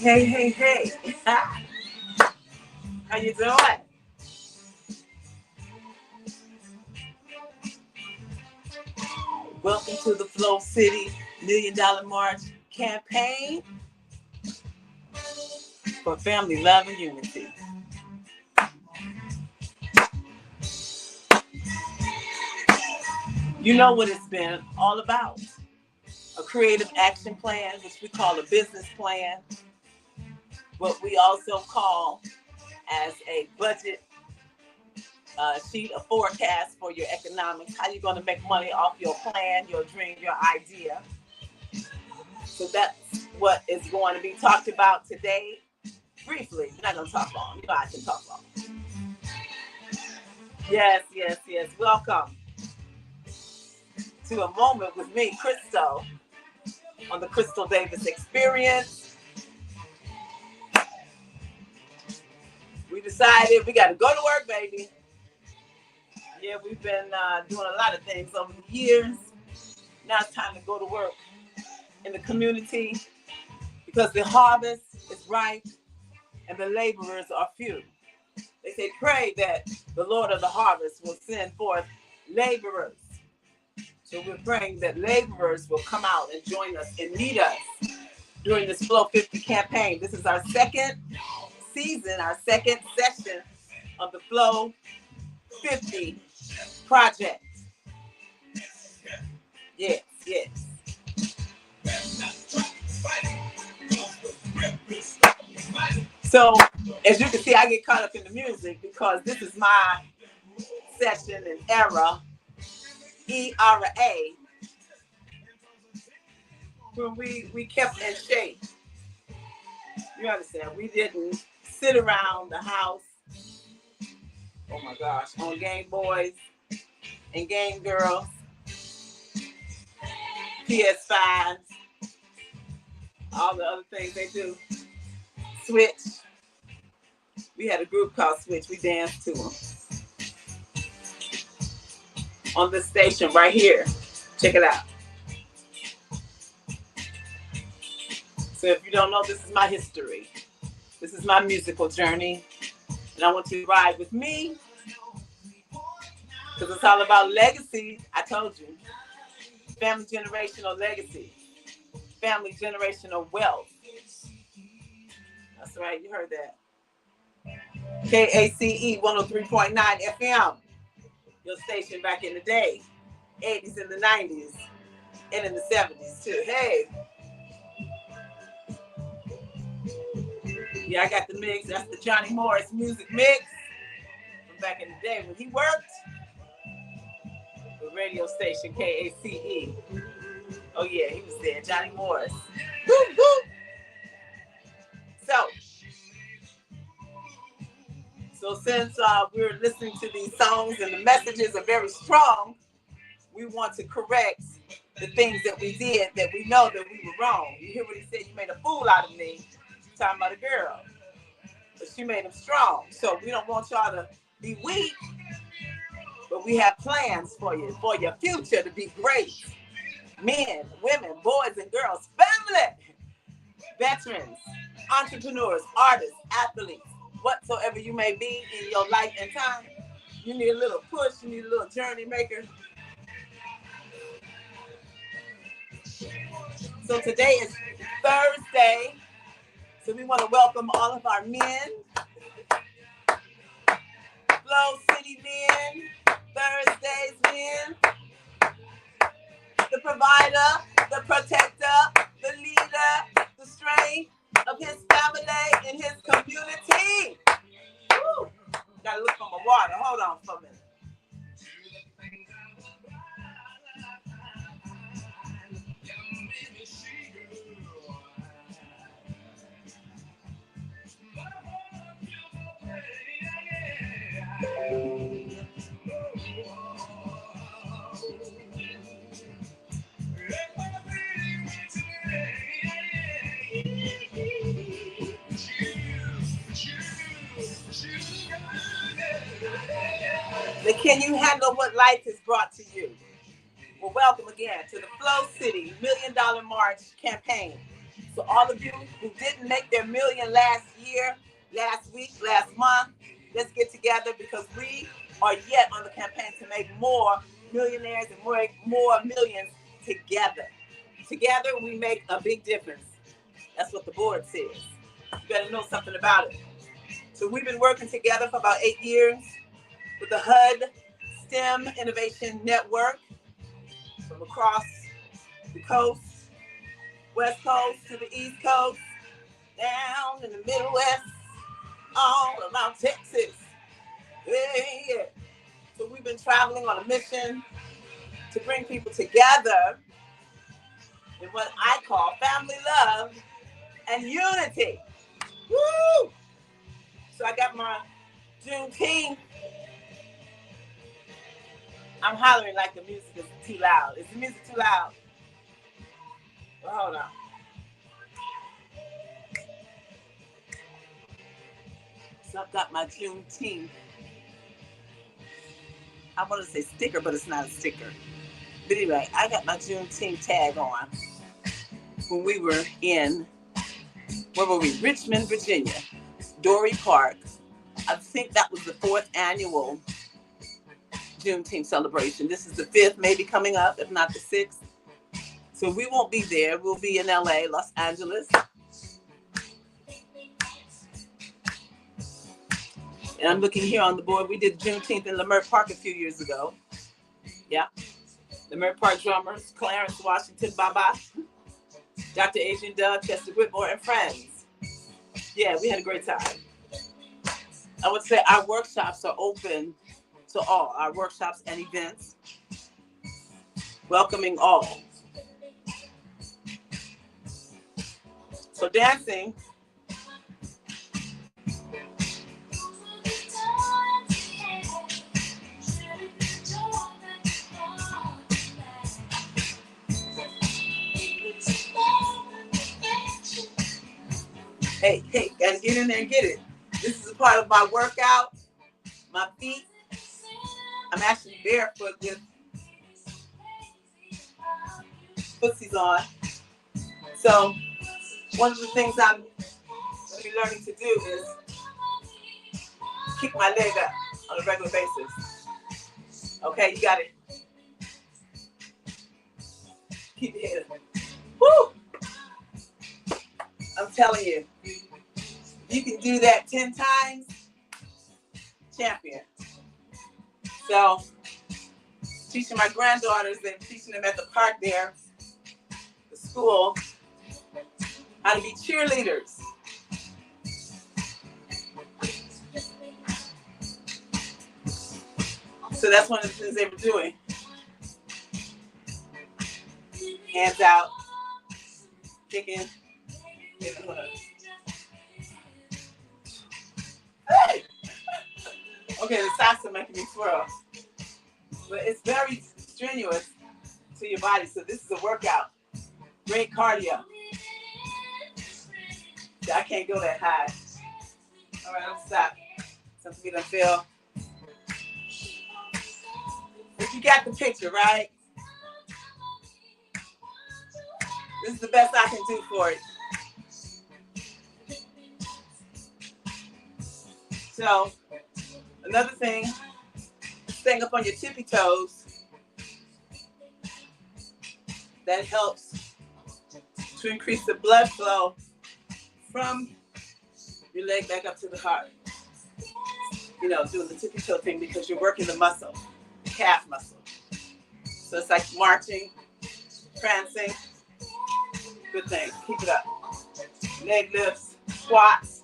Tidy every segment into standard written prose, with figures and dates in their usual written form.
Hey. How you doing? Welcome to the Flow City $1 Million March campaign for family love and unity. You know what it's been all about. A creative action plan, which we call a business plan, what we also call as a budget sheet, a forecast for your economics, how you're going to make money off your plan, your dream, your idea. So that's what is going to be talked about today. Briefly, we're not going to talk long. You know I can talk long. Yes. Welcome to a moment with me, Crystal, on the Crystal Davis Experience. We decided we got to go to work, baby. Yeah, we've been doing a lot of things over the years. Now it's time to go to work in the community because the harvest is ripe and the laborers are few. They say, pray that the Lord of the harvest will send forth laborers. So we're praying that laborers will come out and join us and meet us during this Flow 50 campaign. This is our second season, our second session of the Flow 50 project. Yes. So, as you can see, I get caught up in the music because this is my session and era, ERA, when we kept in shape. You understand? We didn't sit around the house, oh my gosh, on Game Boys and Game Girls, PS5s, all the other things they do. Switch. We had a group called Switch. We danced to them on this station right here. Check it out. So if you don't know, this is my history. This is my musical journey. And I want you to ride with me because it's all about legacy. I told you. Family generational legacy. Family generational wealth. That's right. You heard that. KACE 103.9 FM. Your station back in the day. 80s and the 90s. And in the 70s too. Hey. Yeah, I got the mix. That's the Johnny Morris music mix from back in the day when he worked the radio station KACE. Oh yeah, he was there, Johnny Morris. Woo, woo. So since we're listening to these songs and the messages are very strong, we want to correct the things that we did that we know that we were wrong. You hear what he said? You made a fool out of me. Talking about a girl. But she made him strong. So we don't want y'all to be weak, but we have plans for you, for your future to be great. Men, women, boys and girls, family, veterans, entrepreneurs, artists, athletes, whatsoever you may be in your life and time. You need a little push, you need a little journey maker. So today is Thursday. So we want to welcome all of our men, Flow City men, Thursdays men, the provider, the protector, the leader, the strength of his family and his community. Woo. Gotta look for my water. Hold on for a minute. But can you handle what life has brought to you? Well, welcome again to the Flow City $1 Million March campaign. So all of you who didn't make their million last year, last week, last month, let's get together because we are yet on the campaign to make more millionaires and more millions together. Together, we make a big difference. That's what the board says. You better know something about it. So we've been working together for about 8 years with the HUD STEM Innovation Network from across the coast, West Coast to the East Coast, down in the Midwest, all around Texas. Yeah. So we've been traveling on a mission to bring people together in what I call family love and unity. Woo! So I got my Juneteenth. I'm hollering like the music is too loud. Is the music too loud? Well, hold on. So I've got my Juneteenth. I want to say sticker, but it's not a sticker. But anyway, I got my Juneteenth tag on when we were in, where were we? Richmond, Virginia, Dory Park. I think that was the 4th annual Juneteenth celebration. This is the 5th, maybe coming up, if not the 6th. So we won't be there. We'll be in LA, Los Angeles. And I'm looking here on the board. We did Juneteenth in Leimert Park a few years ago. Yeah. Leimert Park drummers, Clarence Washington, Baba, Dr. Adrian Dove, Chester Whitmore, and friends. Yeah, we had a great time. I would say our workshops are open to all. Our workshops and events, welcoming all. So dancing hey, gotta get in there and get it. This is a part of my workout. My feet. I'm actually barefoot with footsies on. So one of the things I'm going to be learning to do is kick my leg up on a regular basis. Okay, you got it. Keep your head up. Woo! I'm telling you, you can do that 10 times, champion. So, teaching my granddaughters, they're teaching them at the park there, the school, how to be cheerleaders. So that's one of the things they were doing. Hands out, kicking. Hey! Okay, the socks are making me swirl. But it's very strenuous to your body, so this is a workout. Great cardio. I can't go that high. All right, let's stop. Something we don't feel. But you got the picture, right? This is the best I can do for it. So, another thing, staying up on your tippy toes, that helps to increase the blood flow from your leg back up to the heart. You know, doing the tippy toe thing because you're working the muscle, the calf muscle. So it's like marching, prancing. Good thing. Keep it up. Leg lifts, squats.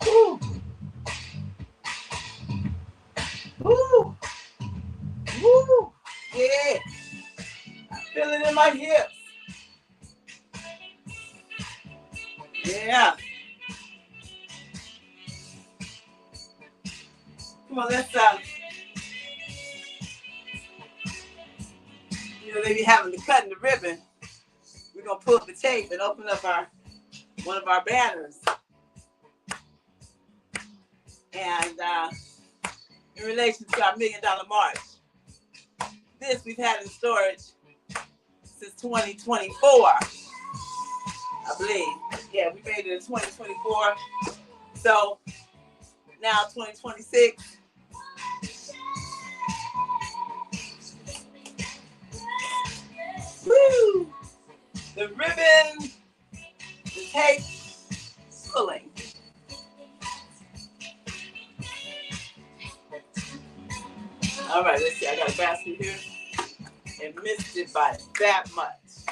Woo. Woo. Woo. Yeah. I feel it in my hips. Yeah. Come on, let's you know, they be having the cutting the ribbon. We're gonna pull up the tape and open up one of our banners. And in relation to our $1 Million March. this we've had in storage since 2024, I believe. Yeah, we made it in 2024. So now 2026. Woo! The ribbon, the tape, pulling. All right, let's see. I got a basket here and missed it by that much.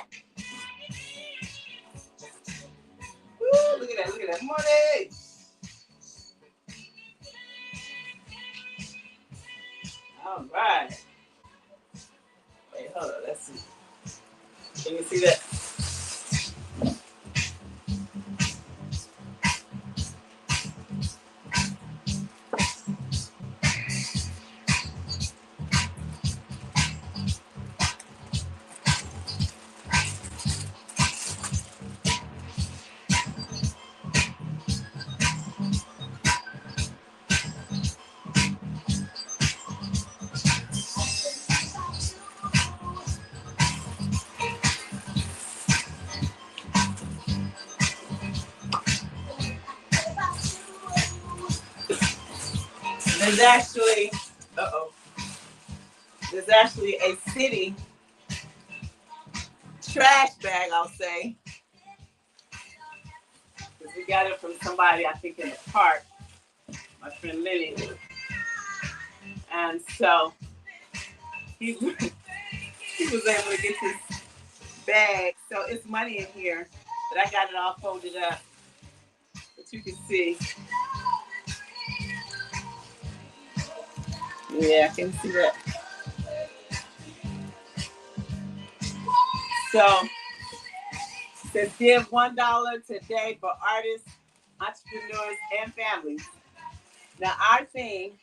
Woo! Look at that money. All right. Wait, hold on. Let's see. Can you see that? There's actually a city trash bag, I'll say. Because we got it from somebody, I think, in the park. My friend Lenny. And so he was able to get this bag. So it's money in here. But I got it all folded up. But you can see. Yeah, I can see that. So, it says give $1 today for artists, entrepreneurs, and families. Now, our thing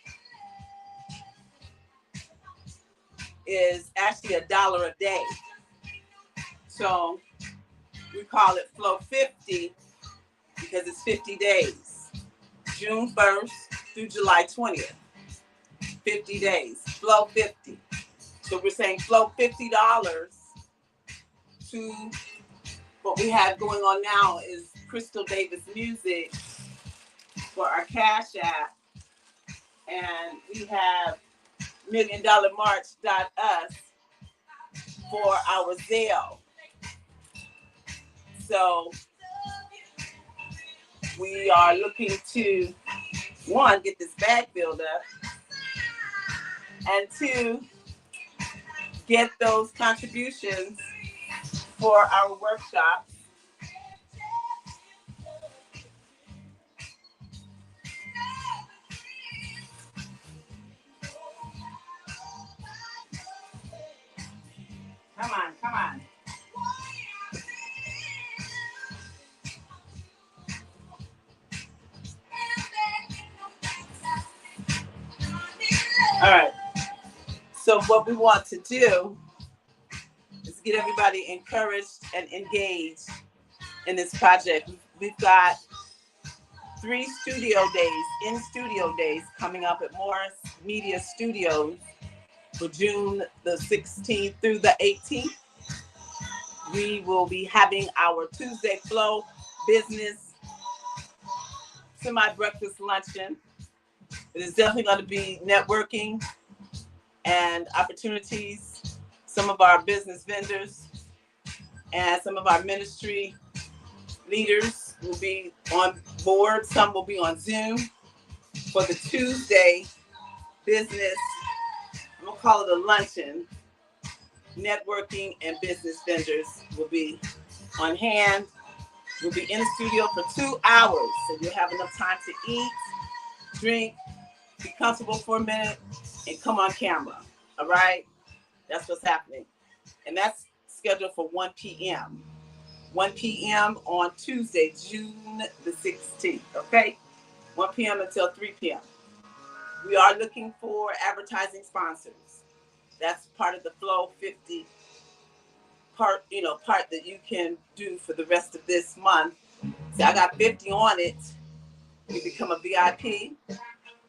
is actually $1 a day. So, we call it Flow 50 because it's 50 days. June 1st through July 20th. 50 days. Flow 50. So, we're saying flow $50 to what we have going on now is Crystal Davis Music for our Cash App. And we have $1,000,000march.us for our Zelle. So we are looking to, one, get this bag filled up, and two, get those contributions for our workshops. Come on. All right. So what we want to do is get everybody encouraged and engaged in this project. We've got 3 studio days coming up at Morris Media Studios for June the 16th through the 18th. We will be having our Tuesday Flow Business Semi-Breakfast Luncheon. It is definitely going to be networking and opportunities. Some of our business vendors and some of our ministry leaders will be on board. Some will be on Zoom for the Tuesday business. I'm going to call it a luncheon. Networking and business vendors will be on hand. We'll be in the studio for 2 hours. So you'll have enough time to eat, drink, be comfortable for a minute, and come on camera. All right? That's what's happening. And that's scheduled for 1 p.m. 1 p.m. on Tuesday, June the 16th. Okay? 1 p.m. until 3 p.m. We are looking for advertising sponsors. That's part of the Flow 50 part that you can do for the rest of this month. So I got 50 on it. You become a VIP.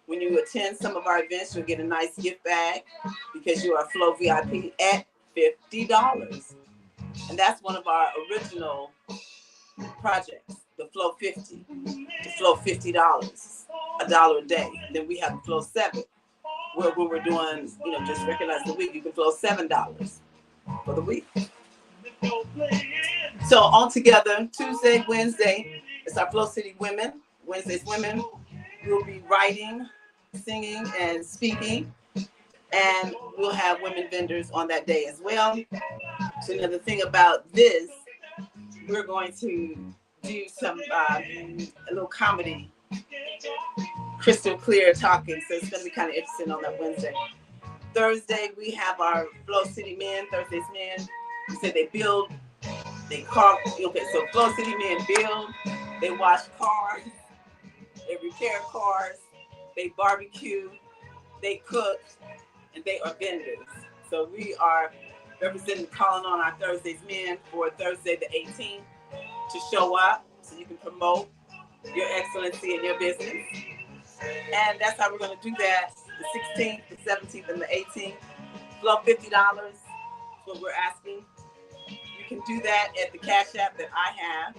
When you attend some of our events, you'll get a nice gift bag because you are Flow VIP at $50. And that's one of our original projects, the Flow 50. The Flow $50, $1 a day. Then we have the Flow 7, where we're doing, just recognize the week. You can flow $7 for the week. So altogether, Tuesday, Wednesday, it's our Flow City Women. Wednesday's Women. We'll be writing, singing, and speaking. And we'll have women vendors on that day as well. So another thing about this, we're going to do some a little comedy, crystal clear talking. So it's going to be kind of interesting on that Wednesday. Thursday, we have our Flow City Men, Thursday's Men. We said they build, they carve. Okay, so Flow City Men build, they wash cars, they repair cars, they barbecue, they cook, and they are vendors. So we are representing, calling on our Thursday's Men for Thursday the 18th to show up so you can promote your excellency in your business. And that's how we're going to do that. The 16th, the 17th, and the 18th. Flow $50 is what we're asking. You can do that at the Cash App that I have,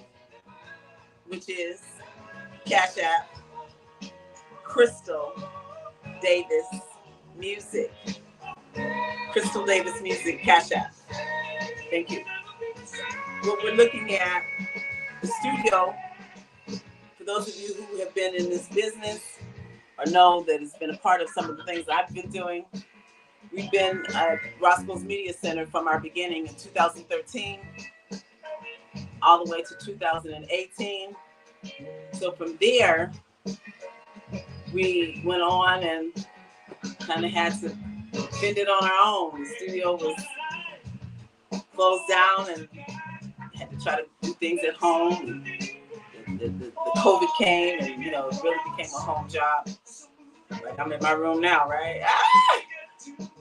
which is Cash App Crystal Davis Music. Crystal Davis Music, Cash App. Thank you. What we're looking at, the studio, for those of you who have been in this business or know that it's been a part of some of the things I've been doing, we've been at Roscoe's Media Center from our beginning in 2013 all the way to 2018. So from there, we went on and kind of had to fend it on our own. The studio was closed down and had to try to do things at home. The COVID came and, it really became a home job. Like I'm in my room now, right?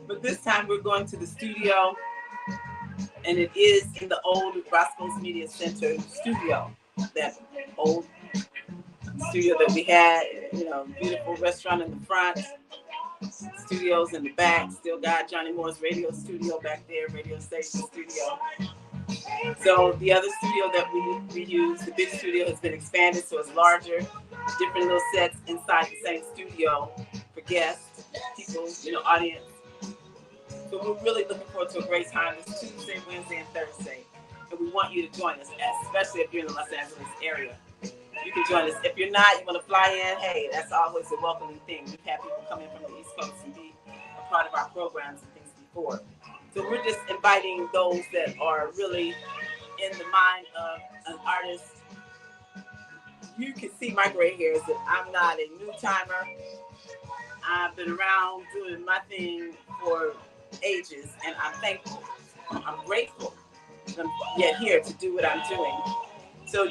But this time we're going to the studio, and it is in the old Roscoe's Media Center studio, that old studio that we had, beautiful restaurant in the front, studios in the back, still got Johnny Moore's radio studio back there, radio station studio. So the other studio that we use, the big studio, has been expanded, so it's larger, different little sets inside the same studio for guests, people, audience. So we're really looking forward to a great time this Tuesday, Wednesday, and Thursday. And we want you to join us, especially if you're in the Los Angeles area. You can join us. If you're not, you want to fly in, hey, that's always a welcoming thing. We've had people come in from the East Coast and be a part of our programs and things before. So we're just inviting those that are really in the mind of an artist. You can see my gray hairs that I'm not a new timer. I've been around doing my thing for ages, and I'm thankful. I'm grateful. I'm yet here to do what I'm doing. So,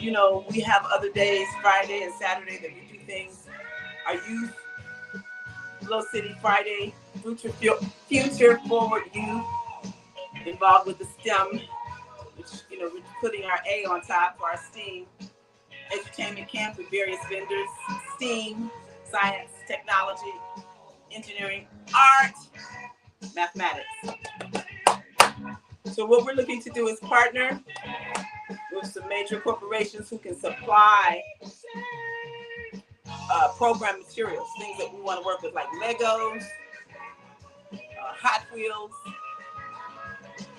we have other days, Friday and Saturday, that we do things. Our youth, Flow City Friday, Future Forward Youth, involved with the STEM, which, we're putting our A on top for our STEAM entertainment camp with various vendors, STEAM, science, technology, engineering, art, mathematics. So what we're looking to do is partner with some major corporations who can supply program materials, things that we want to work with, like Legos, Hot Wheels.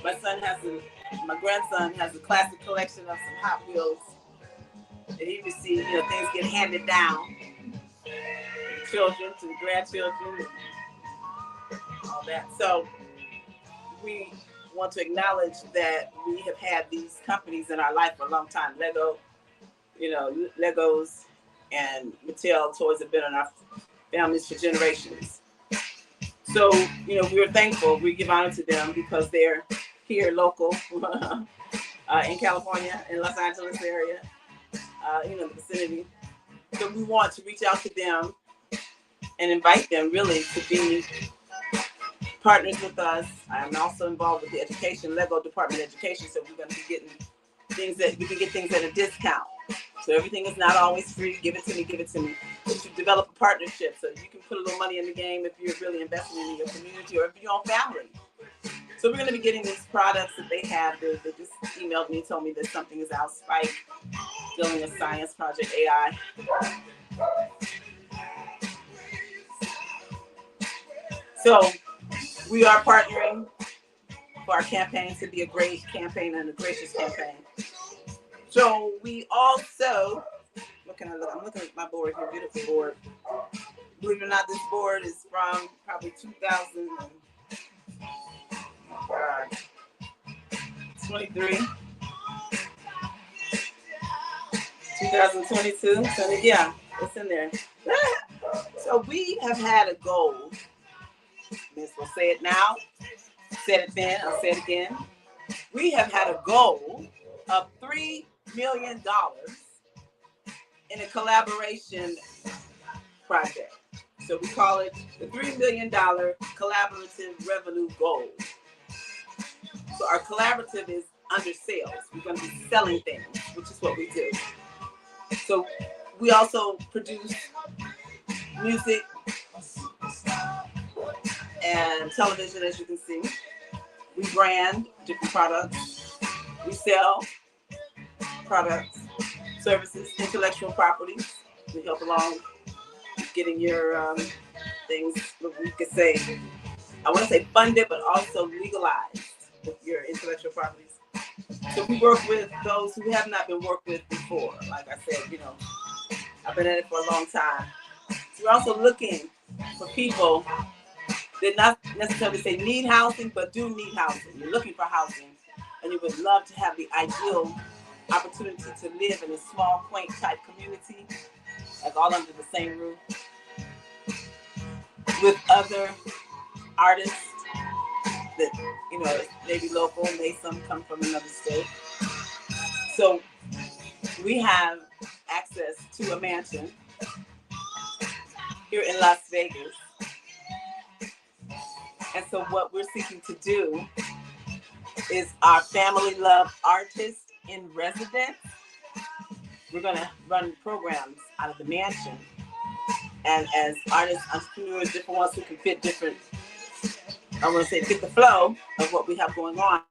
My grandson has a classic collection of some Hot Wheels that he received. Things get handed down to the children, to the grandchildren, all that. So we want to acknowledge that we have had these companies in our life for a long time. Lego, Legos and Mattel toys have been in our families for generations. So, we're thankful. We give honor to them because they're here local in California, in Los Angeles area, the vicinity. So we want to reach out to them and invite them really to be partners with us. I'm also involved with the education, Lego Department of Education, so we're going to be getting things that we can get things at a discount. So everything is not always free. Give it to me. But you develop a partnership so you can put a little money in the game if you're really investing in your community or if your own family. So we're going to be getting these products that they have. They just emailed me, told me that something is out, Spike, Building a Science Project AI. So we are partnering for our campaign to be a great campaign and a gracious campaign. So we also, what can I look? I'm looking at my board here, beautiful board. Believe it or not, this board is from probably 2023, 2022. So yeah, it's in there. So we have had a goal. Miss will say it now. Said it then. I'll say it again. We have had a goal of $3 million in a collaboration project. So we call it the $3 million collaborative revenue goal. So our collaborative is under sales. We're going to be selling things, which is what we do. So we also produce music and television, as you can see. We brand different products. We sell products, services, intellectual property. We help along getting your things, what we could say, I want to say funded, but also legalized with your intellectual properties. So we work with those who have not been worked with before. Like I said, you know, I've been at it for a long time. So we're also looking for people that not necessarily say need housing, but do need housing. You're looking for housing, and you would love to have the ideal opportunity to live in a small, quaint type community, like all under the same roof, with other artists that, you know, maybe local, may some come from another state. So we have access to a mansion here in Las Vegas. And so what we're seeking to do is our family love artist in residence. We're going to run programs out of the mansion. And as artists, entrepreneurs, different ones who can fit different, I want to say, fit the flow of what we have going on.